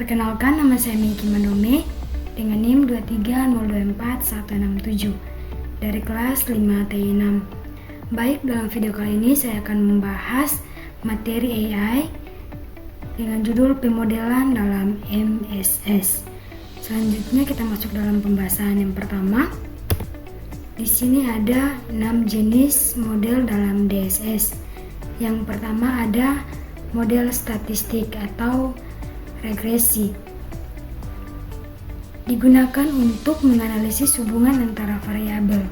Perkenalkan, nama saya Miki Manome dengan NIM 230241167 dari kelas 5T6. Baik, dalam video kali ini saya akan membahas materi AI dengan judul pemodelan dalam MSS. Selanjutnya kita masuk dalam pembahasan yang pertama. Di sini ada 6 jenis model dalam DSS. Yang pertama ada model statistik atau regresi. Digunakan untuk menganalisis hubungan antara variabel.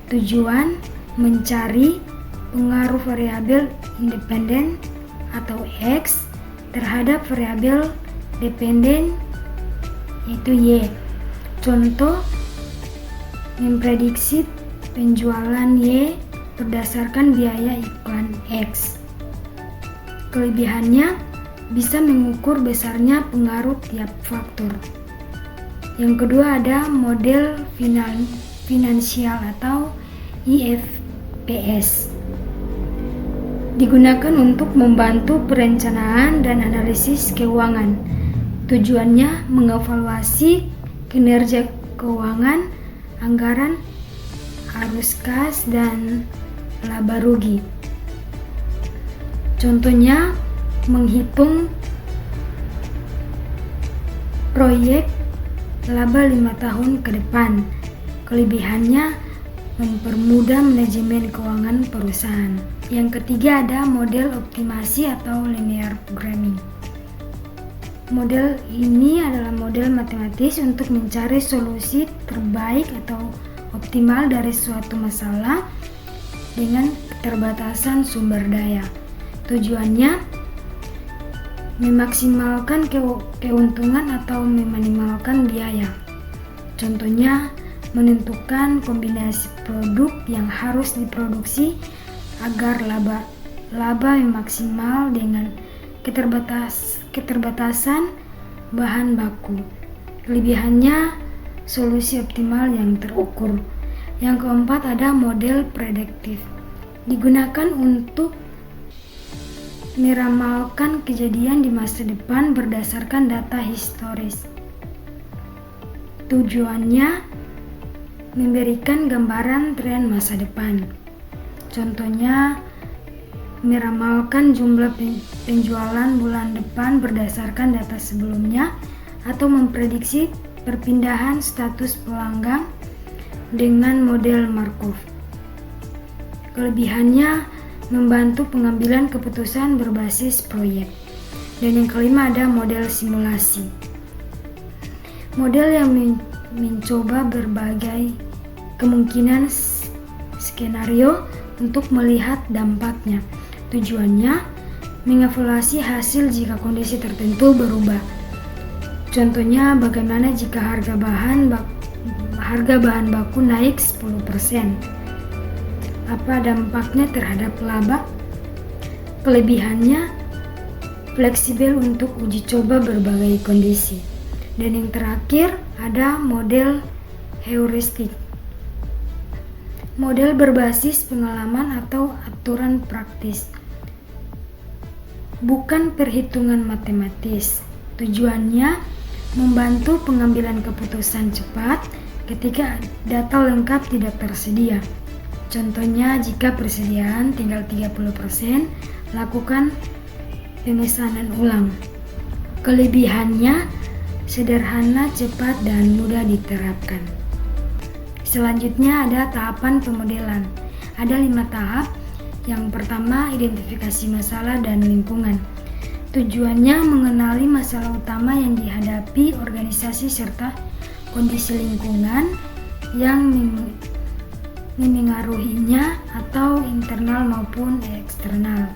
Tujuan mencari pengaruh variabel independen atau X terhadap variabel dependen yaitu Y. Contoh, memprediksi penjualan Y berdasarkan biaya iklan X. Kelebihannya bisa mengukur besarnya pengaruh tiap faktor. Yang kedua ada model finansial atau IFPS. Digunakan untuk membantu perencanaan dan analisis keuangan. Tujuannya mengevaluasi kinerja keuangan, anggaran, arus kas, dan laba rugi. Contohnya menghitung proyek laba 5 tahun ke depan. Kelebihannya mempermudah manajemen keuangan perusahaan. Yang ketiga ada model optimasi atau linear programming. Model ini adalah model matematis untuk mencari solusi terbaik atau optimal dari suatu masalah dengan keterbatasan sumber daya. Tujuannya memaksimalkan keuntungan atau meminimalkan biaya. Contohnya menentukan kombinasi produk yang harus diproduksi agar laba maksimal dengan keterbatasan bahan baku. Kelebihannya solusi optimal yang terukur. Yang keempat ada model prediktif. Digunakan untuk meramalkan kejadian di masa depan berdasarkan data historis. Tujuannya memberikan gambaran tren masa depan. Contohnya meramalkan jumlah penjualan bulan depan berdasarkan data sebelumnya atau memprediksi perpindahan status pelanggan dengan model Markov. Kelebihannya membantu pengambilan keputusan berbasis proyek. Dan yang kelima ada model simulasi. Model yang mencoba berbagai kemungkinan skenario untuk melihat dampaknya. Tujuannya mengevaluasi hasil jika kondisi tertentu berubah. Contohnya bagaimana jika harga bahan baku naik 10%. Apa dampaknya terhadap laba? Kelebihannya fleksibel untuk uji coba berbagai kondisi. Dan yang terakhir ada model heuristik. Model berbasis pengalaman atau aturan praktis. Bukan perhitungan matematis. Tujuannya membantu pengambilan keputusan cepat ketika data lengkap tidak tersedia. Contohnya jika persediaan tinggal 30%, lakukan pemesanan ulang. Kelebihannya sederhana, cepat, dan mudah diterapkan. Selanjutnya ada tahapan pemodelan. Ada 5 tahap. Yang pertama, identifikasi masalah dan lingkungan. Tujuannya mengenali masalah utama yang dihadapi organisasi serta kondisi lingkungan yang memengaruhinya atau internal maupun eksternal.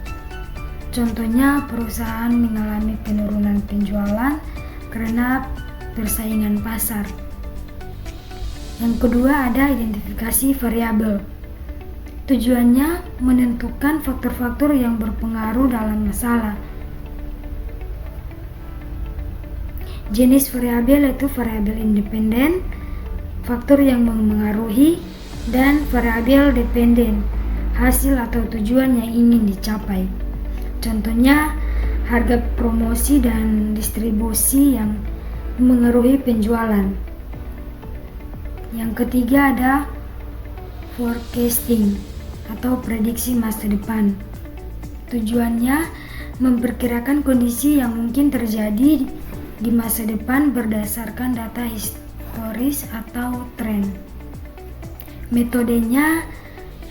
Contohnya perusahaan mengalami penurunan penjualan karena persaingan pasar. Yang kedua ada identifikasi variabel. Tujuannya menentukan faktor-faktor yang berpengaruh dalam masalah. Jenis variabel yaitu variabel independen, faktor yang memengaruhi, dan variabel dependen, hasil atau tujuan yang ingin dicapai. Contohnya harga promosi dan distribusi yang mengaruhi penjualan. Yang ketiga ada forecasting atau prediksi masa depan. Tujuannya memperkirakan kondisi yang mungkin terjadi di masa depan berdasarkan data historis atau tren. Metodenya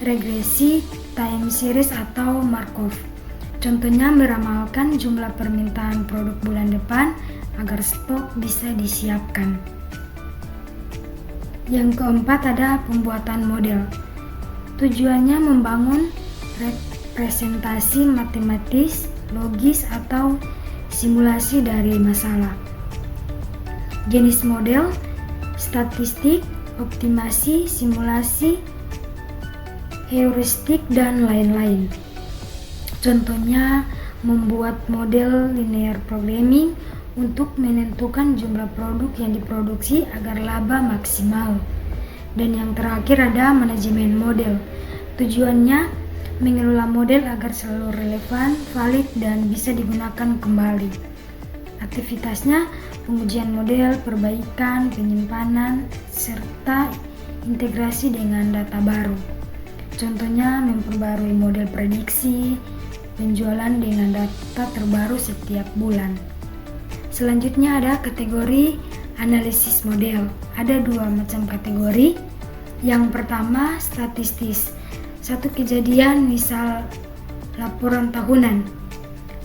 regresi, time series atau Markov. Contohnya meramalkan jumlah permintaan produk bulan depan agar stok bisa disiapkan. Yang keempat ada pembuatan model. Tujuannya membangun representasi matematis, logis atau simulasi dari masalah. Jenis model, statistik, optimasi, simulasi, heuristik, dan lain-lain. Contohnya membuat model linear programming untuk menentukan jumlah produk yang diproduksi agar laba maksimal. Dan yang terakhir ada manajemen model. Tujuannya mengelola model agar selalu relevan, valid, dan bisa digunakan kembali. Aktivitasnya pengujian model, perbaikan, penyimpanan, serta integrasi dengan data baru. Contohnya memperbarui model prediksi penjualan dengan data terbaru setiap bulan. Selanjutnya ada kategori analisis model. Ada 2 macam kategori. Yang pertama statistis. Satu kejadian, misal laporan tahunan.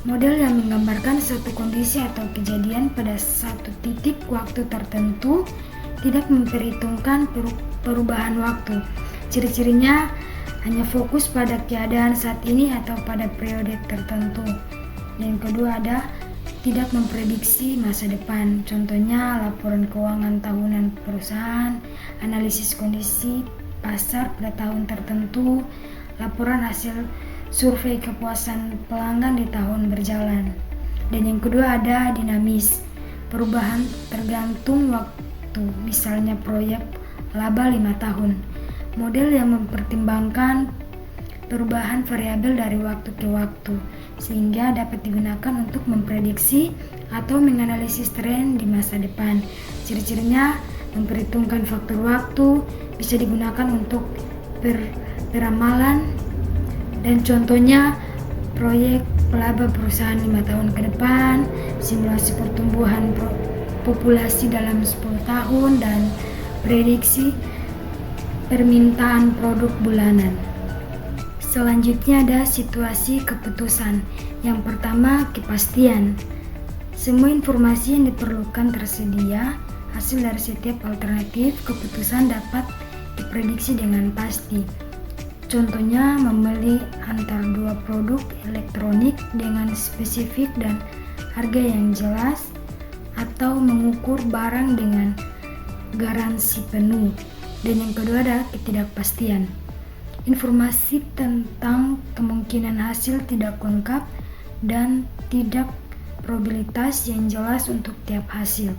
Model yang menggambarkan satu kondisi atau kejadian pada satu titik waktu tertentu, tidak memperhitungkan perubahan waktu. Ciri-cirinya hanya fokus pada keadaan saat ini atau pada periode tertentu. Yang kedua ada tidak memprediksi masa depan. Contohnya laporan keuangan tahunan perusahaan, analisis kondisi pasar pada tahun tertentu, laporan hasil survei kepuasan pelanggan di tahun berjalan. Dan yang kedua ada dinamis. Perubahan tergantung waktu, misalnya proyek laba 5 tahun. Model yang mempertimbangkan perubahan variabel dari waktu ke waktu, sehingga dapat digunakan untuk memprediksi atau menganalisis tren di masa depan. Ciri-cirinya memperhitungkan faktor waktu, bisa digunakan untuk peramalan, dan contohnya proyek laba perusahaan 5 tahun ke depan, simulasi pertumbuhan populasi dalam 10 tahun, dan prediksi permintaan produk bulanan. Selanjutnya ada situasi keputusan. Yang pertama, kepastian. Semua informasi yang diperlukan tersedia. Hasil dari setiap alternatif keputusan dapat diprediksi dengan pasti. Contohnya membeli antar 2 produk elektronik dengan spesifik dan harga yang jelas, atau mengukur barang dengan garansi penuh. Dan yang kedua ada ketidakpastian. Informasi tentang kemungkinan hasil tidak lengkap dan tidak probabilitas yang jelas untuk tiap hasil.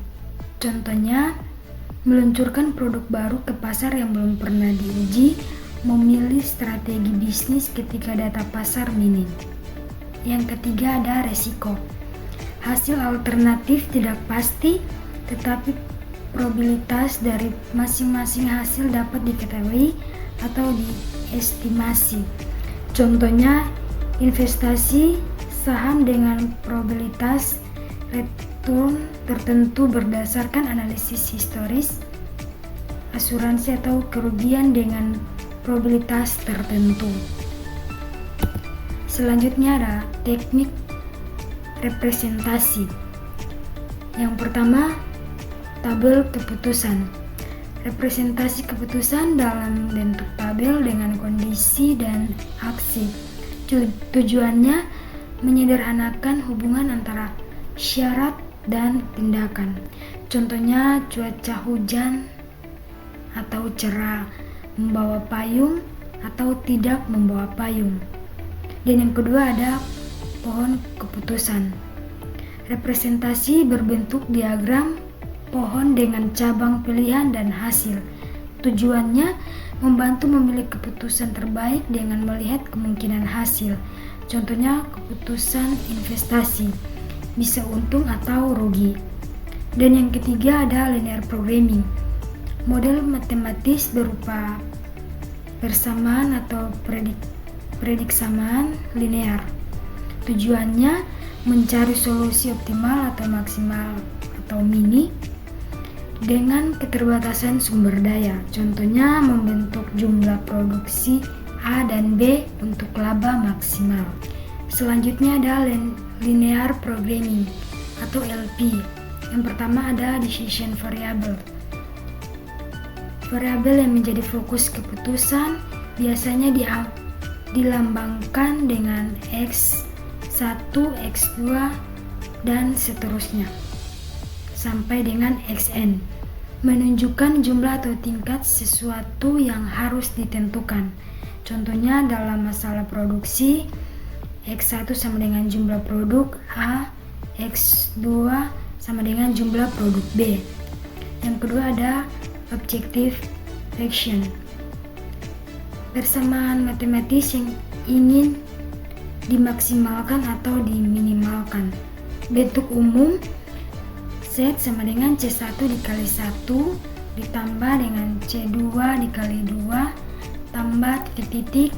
Contohnya, meluncurkan produk baru ke pasar yang belum pernah diuji, memilih strategi bisnis ketika data pasar minim. Yang ketiga ada resiko. Hasil alternatif tidak pasti, tetapi probabilitas dari masing-masing hasil dapat diketahui atau diestimasi. Contohnya, investasi saham dengan probabilitas return tertentu berdasarkan analisis historis, asuransi atau kerugian dengan probabilitas tertentu. Selanjutnya ada teknik representasi. Yang pertama, tabel keputusan. Representasi keputusan dalam bentuk tabel dengan kondisi dan aksi. Tujuannya menyederhanakan hubungan antara syarat dan tindakan. Contohnya cuaca hujan atau cerah, membawa payung atau tidak membawa payung. Dan yang kedua ada pohon keputusan. Representasi berbentuk diagram pohon dengan cabang pilihan dan hasil. Tujuannya membantu memilih keputusan terbaik dengan melihat kemungkinan hasil. Contohnya keputusan investasi, bisa untung atau rugi. Dan yang ketiga ada linear programming. Model matematis berupa persamaan atau prediksamaan linear. Tujuannya mencari solusi optimal atau maksimal atau mini dengan keterbatasan sumber daya. Contohnya membentuk jumlah produksi A dan B untuk laba maksimal. Selanjutnya ada linear programming atau LP. Yang pertama ada decision variable. Variabel yang menjadi fokus keputusan biasanya dilambangkan dengan X1, X2, dan seterusnya sampai dengan Xn, menunjukkan jumlah atau tingkat sesuatu yang harus ditentukan. Contohnya dalam masalah produksi, X1 sama dengan jumlah produk A, X2 sama dengan jumlah produk B. Yang kedua ada objective function, persamaan matematis yang ingin dimaksimalkan atau diminimalkan. Bentuk umum Z sama dengan C1 dikali 1 ditambah dengan C2 dikali 2 tambah titik-titik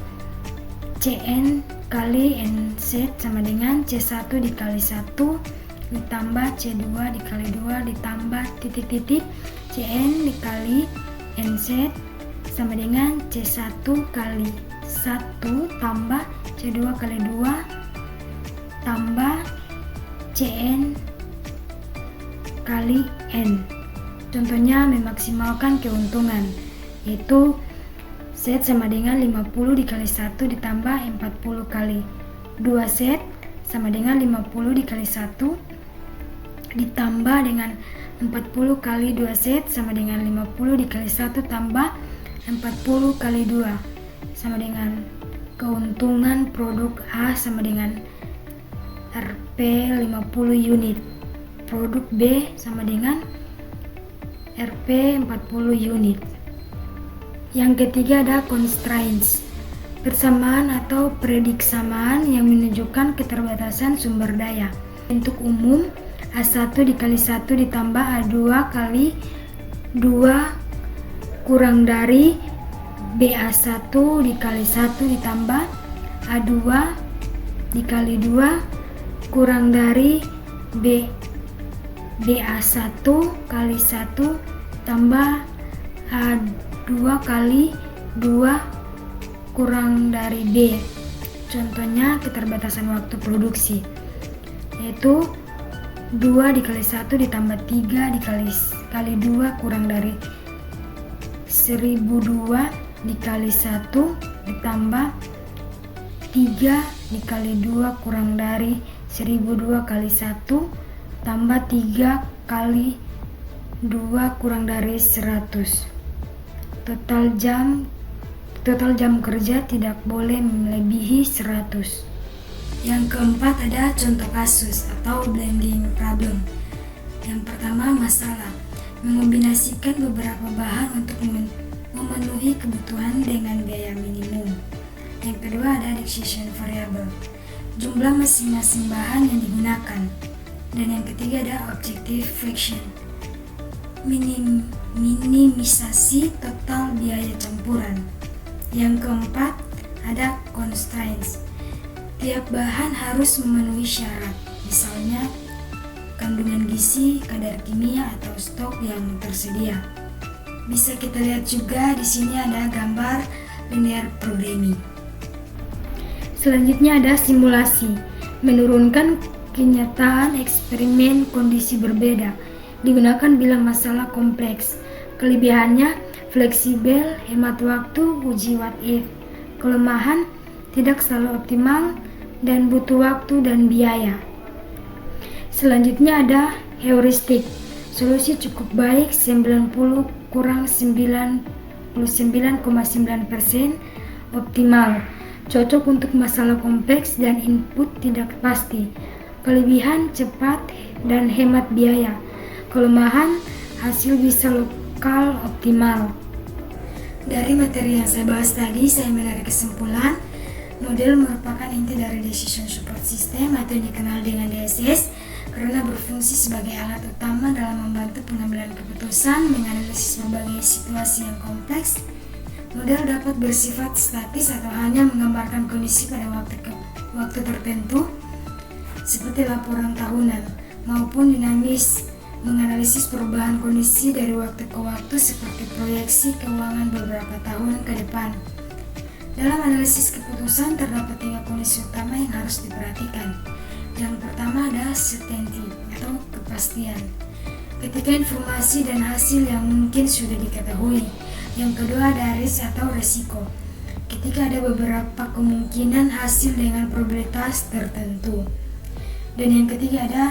Cn kali Nz sama dengan C1 dikali 1 ditambah C2 dikali 2 ditambah titik-titik Cn dikali Nz sama dengan C1 kali 1 tambah C2 kali 2 tambah Cn kali N. Contohnya memaksimalkan keuntungan, yaitu Z sama dengan 50 dikali 1 ditambah 40 kali 2Z sama dengan 50 dikali 1 ditambah dengan 40 kali 2Z sama dengan 50 dikali 1 tambah 40 kali 2 sama dengan keuntungan produk A sama dengan Rp 50 unit. Produk B sama dengan Rp 40 unit. Yang ketiga ada constraints, persamaan atau prediksamaan yang menunjukkan keterbatasan sumber daya. Bentuk umum A1 dikali 1 ditambah A2 kali 2 kurang dari BA1 dikali 1 ditambah A2 dikali 2 kurang dari BA1 kali 1 tambah A2 kali 2 kurang dari B. Contohnya keterbatasan waktu produksi, yaitu 2 dikali 1 ditambah 3 dikali 2 kurang dari 1002 dikali 1 ditambah 3 dikali 2 kurang dari 1002 kali 1 tambah 3 kali 2 kurang dari 100. Total jam kerja tidak boleh melebihi 100. Yang keempat ada contoh kasus atau blending problem. Yang pertama masalah, mengombinasikan beberapa bahan untuk memenuhi kebutuhan dengan biaya minimum. Yang kedua ada decision variable, jumlah masing-masing bahan yang digunakan. Dan yang ketiga ada objective function, minimisasi total biaya campuran. Yang keempat ada constraints, tiap bahan harus memenuhi syarat, misalnya kandungan gizi, kadar kimia atau stok yang tersedia. Bisa kita lihat juga di sini ada gambar linear programming. Selanjutnya ada simulasi, menurunkan kenyataan eksperimen kondisi berbeda, digunakan bila masalah kompleks. Kelebihannya fleksibel, hemat waktu, uji what if. Kelemahan tidak selalu optimal dan butuh waktu dan biaya. Selanjutnya ada heuristik, solusi cukup baik 90 kurang 99,9% optimal, cocok untuk masalah kompleks dan input tidak pasti. Kelebihan cepat dan hemat biaya. Kelemahan hasil bisa lokal optimal. Dari materi yang saya bahas tadi, saya menarik kesimpulan model merupakan inti dari Decision Support System atau yang dikenal dengan DSS karena berfungsi sebagai alat utama dalam membantu pengambilan keputusan, menganalisis berbagai situasi yang kompleks. Model dapat bersifat statis atau hanya menggambarkan kondisi pada waktu tertentu seperti laporan tahunan, maupun dinamis, menganalisis perubahan kondisi dari waktu ke waktu seperti proyeksi keuangan beberapa tahun ke depan. Dalam analisis keputusan terdapat 3 kondisi utama yang harus diperhatikan. Yang pertama adalah certainty atau kepastian, ketika informasi dan hasil yang mungkin sudah diketahui. Yang kedua ada risk atau resiko, ketika ada beberapa kemungkinan hasil dengan probabilitas tertentu. Dan yang ketiga ada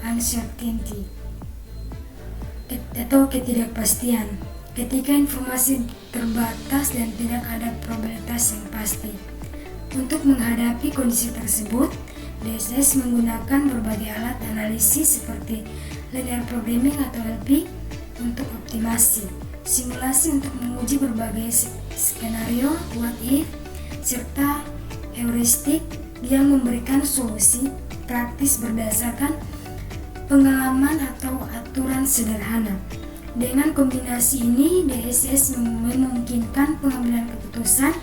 uncertainty atau ketidakpastian, ketika informasi terbatas dan tidak ada probabilitas yang pasti. Untuk menghadapi kondisi tersebut, DSS menggunakan berbagai alat analisis seperti linear programming atau LP untuk optimasi, simulasi untuk menguji berbagai skenario what if, serta heuristik yang memberikan solusi praktis berdasarkan pengalaman atau aturan sederhana. Dengan kombinasi ini, DSS memungkinkan pengambilan keputusan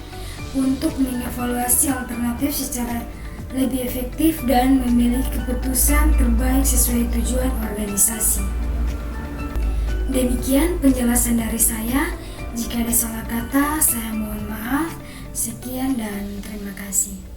untuk mengevaluasi alternatif secara lebih efektif dan memilih keputusan terbaik sesuai tujuan organisasi. Demikian penjelasan dari saya. Jika ada salah kata, saya mohon maaf. Sekian dan terima kasih.